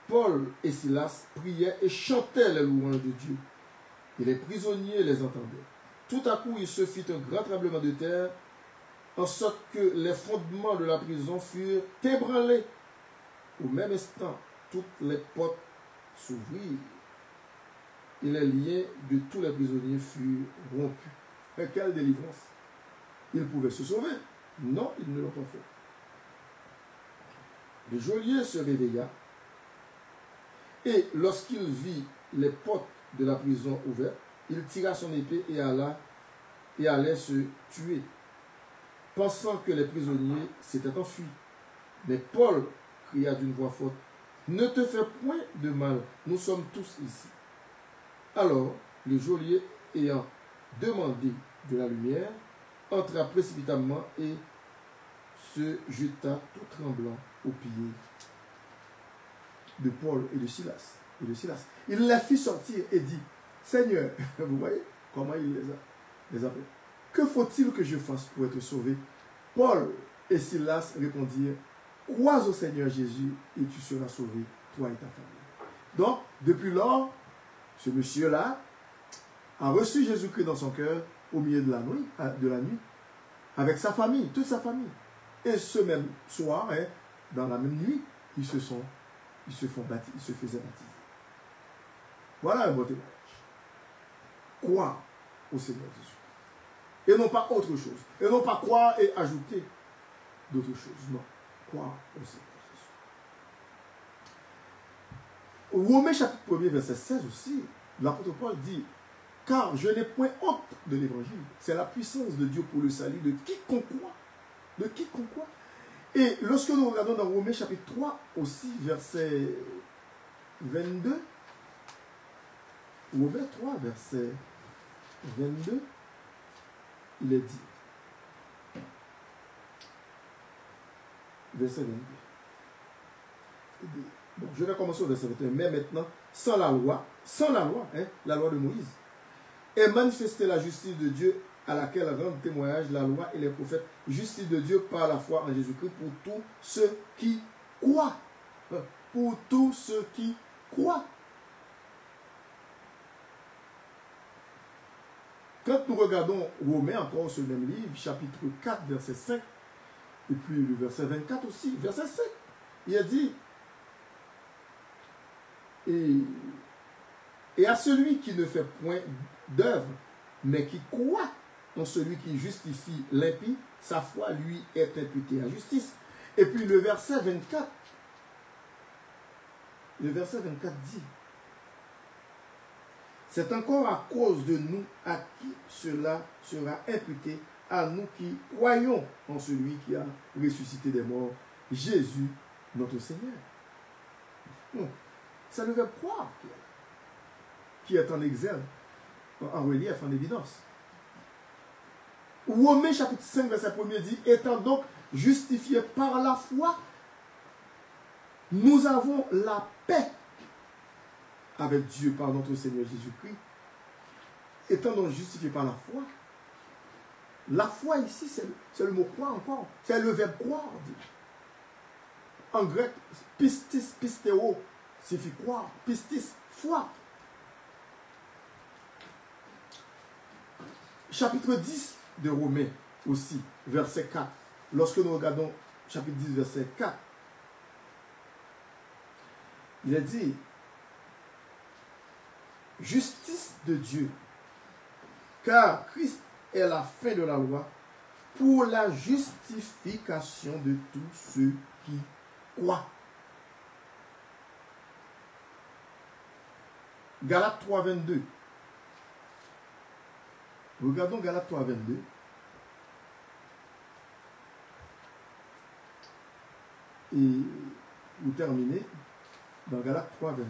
Paul et Silas priaient et chantaient les louanges de Dieu. Et les prisonniers les entendaient. Tout à coup, il se fit un grand tremblement de terre, en sorte que les fondements de la prison furent ébranlés. Au même instant, toutes les portes s'ouvrirent et les liens de tous les prisonniers furent rompus. Et quelle délivrance! Ils pouvaient se sauver. Non, ils ne l'ont pas fait. Le geôlier se réveilla et lorsqu'il vit les portes de la prison ouvertes, il tira son épée et allait se tuer, pensant que les prisonniers s'étaient enfuis. Mais Paul cria d'une voix forte, « Ne te fais point de mal, nous sommes tous ici. » Alors, le geôlier, ayant demandé de la lumière, entra précipitamment et se jeta tout tremblant aux pieds de Paul et de Silas. Il les fit sortir et dit, « Seigneur, » vous voyez comment il les appelle, « que faut-il que je fasse pour être sauvé ?» Paul et Silas répondirent, « Crois au Seigneur Jésus et tu seras sauvé, toi et ta famille. » Donc, depuis lors, ce monsieur-là a reçu Jésus-Christ dans son cœur au milieu de la nuit, avec sa famille, toute sa famille. Et ce même soir, hein, dans la même nuit, ils se faisaient baptiser. Voilà un bon témoignage. Croire au Seigneur Jésus. Et non pas autre chose. Et non pas croire et ajouter d'autres choses. Non. Croire au Seigneur Jésus. Romains chapitre 1er, verset 16 aussi, l'apôtre Paul dit, car je n'ai point honte de l'évangile. C'est la puissance de Dieu pour le salut de quiconque croit. De quiconque croit. Et lorsque nous regardons dans Romains chapitre 3 aussi, verset 22, Romains 3, verset 22, il est dit, verset 22. Bon, je vais commencer au verset 21. Mais maintenant, sans la loi, hein, la loi de Moïse, est manifestée la justice de Dieu à laquelle rendent témoignage la loi et les prophètes, justice de Dieu par la foi en Jésus-Christ pour tous ceux qui croient. Pour tous ceux qui croient. Quand nous regardons Romains, encore ce même livre, chapitre 4, verset 5, et puis le verset 24 aussi, verset 5, il a dit, et à celui qui ne fait point d'œuvre, mais qui croit en celui qui justifie l'impie, sa foi lui est imputée à justice. Et puis le verset 24 dit, c'est encore à cause de nous à qui cela sera imputé, à nous qui croyons en celui qui a ressuscité des morts, Jésus, notre Seigneur. Ça devait croire qui est en exergue, en relief, en évidence. Romains chapitre 5, verset 1 dit, étant donc justifiés par la foi, nous avons la paix avec Dieu par notre Seigneur Jésus-Christ. Étant donc justifiés par la foi ici, c'est le mot croire encore. C'est le verbe croire. En grec, pistis, pistéo, signifie croire. Pistis, foi. Chapitre 10 de Romains aussi, verset 4. Lorsque nous regardons chapitre 10, verset 4, il est dit, justice de Dieu, car Christ est la fin de la loi pour la justification de tous ceux qui croient. Galates 3, 22. Regardons Galates 3, 22. Et vous terminez dans Galates 3, 22.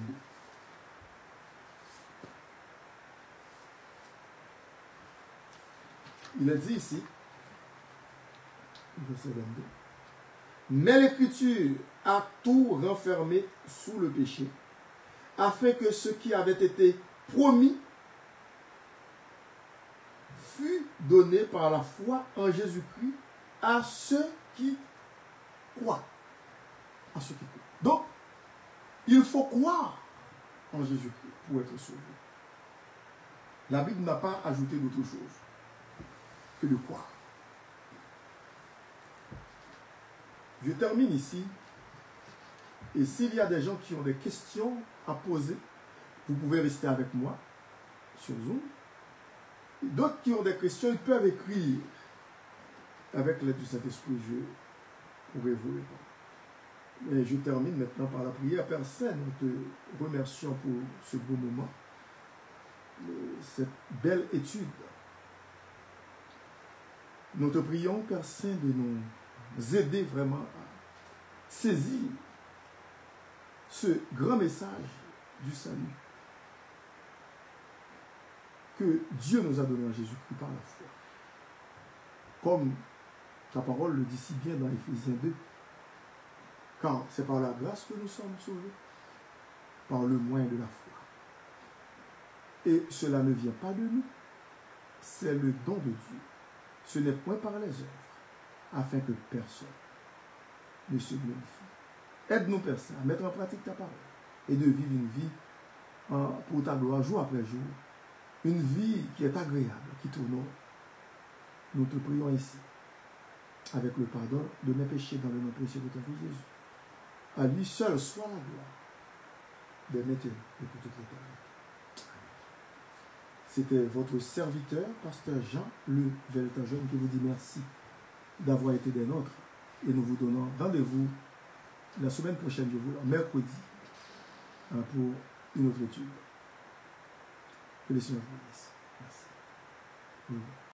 Il est dit ici, verset 22, mais l'Écriture a tout renfermé sous le péché, afin que ce qui avait été promis fût donné par la foi en Jésus-Christ à ceux qui croient. À ceux qui croient. Donc, il faut croire en Jésus-Christ pour être sauvé. La Bible n'a pas ajouté d'autre chose que de croire. Je termine ici. Et s'il y a des gens qui ont des questions à poser, vous pouvez rester avec moi sur Zoom. D'autres qui ont des questions, ils peuvent écrire. Avec l'aide du Saint-Esprit, je pourrai vous répondre. Et je termine maintenant par la prière. Père Saint, nous te remercions pour ce beau moment, cette belle étude. Nous te prions, Père Saint, de nous aider vraiment à saisir ce grand message du salut que Dieu nous a donné en Jésus-Christ par la foi. Comme ta parole le dit si bien dans Éphésiens 2, car c'est par la grâce que nous sommes sauvés, par le moyen de la foi. Et cela ne vient pas de nous, c'est le don de Dieu. Ce n'est point par les œuvres, afin que personne ne se glorifie. Aide-nous, Père Saint, à mettre en pratique ta parole et de vivre une vie pour ta gloire jour après jour. Une vie qui est agréable, qui t'honore. Nous te prions ici, avec le pardon de mes péchés dans le nom précieux de ton Fils Jésus. À lui seul soit la gloire, de maintenant et pour toute l'éternité. C'était votre serviteur, pasteur Jean, le véritable jeune, qui vous dit merci d'avoir été des nôtres. Et nous vous donnons rendez-vous la semaine prochaine, je vous mercredi, pour une autre étude. Que le Seigneur vous bénisse. Merci. Oui.